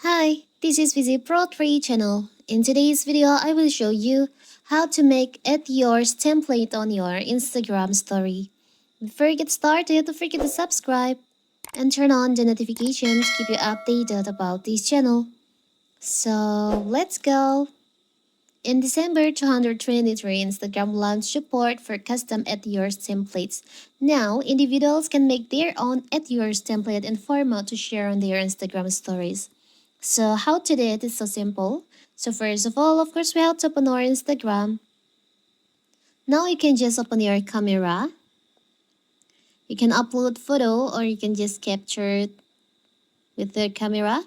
Hi, this is Visit Pro 3 channel. In today's video, I will show you how to make it yours template on your Instagram story. Before you get started, don't forget to subscribe and turn on the notifications to keep you updated about this channel. So let's go! In December 2023, Instagram launched support for custom at yours templates. Now, individuals can make their own at yours template and format to share on their Instagram stories. So how to do it is so simple. So first of all, of course, we have to open our Instagram. Now you can just open your camera. You can upload photo or you can just capture it with the camera.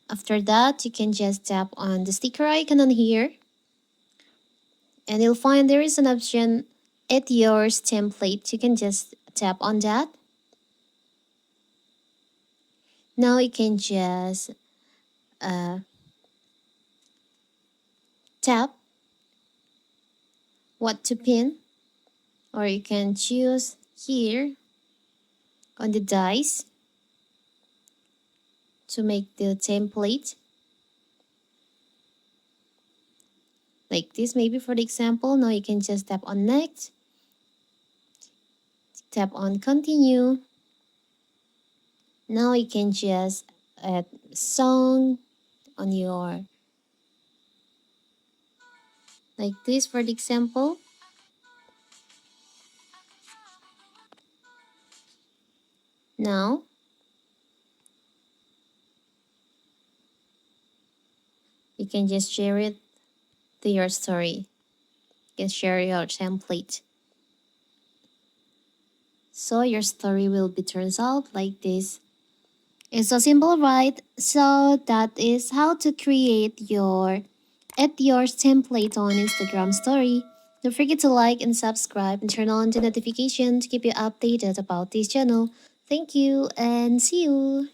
After that, you can just tap on the sticker icon on here. And you'll find there is an option, Add Yours Template. You can just tap on that. Now you can just tap what to pin. Or you can choose here on the dice to make the template. Like this, maybe for the example. Now you can just tap on next, tap on continue. Now you can just add song on your, like this for the example. Now you can just share it to your story. You can share your template. So your story will be turns out like this. It's so simple, right? So that is how to create your Add Yours template on Instagram story. Don't forget to like and subscribe and turn on the notification to keep you updated about this channel. Thank you and see you.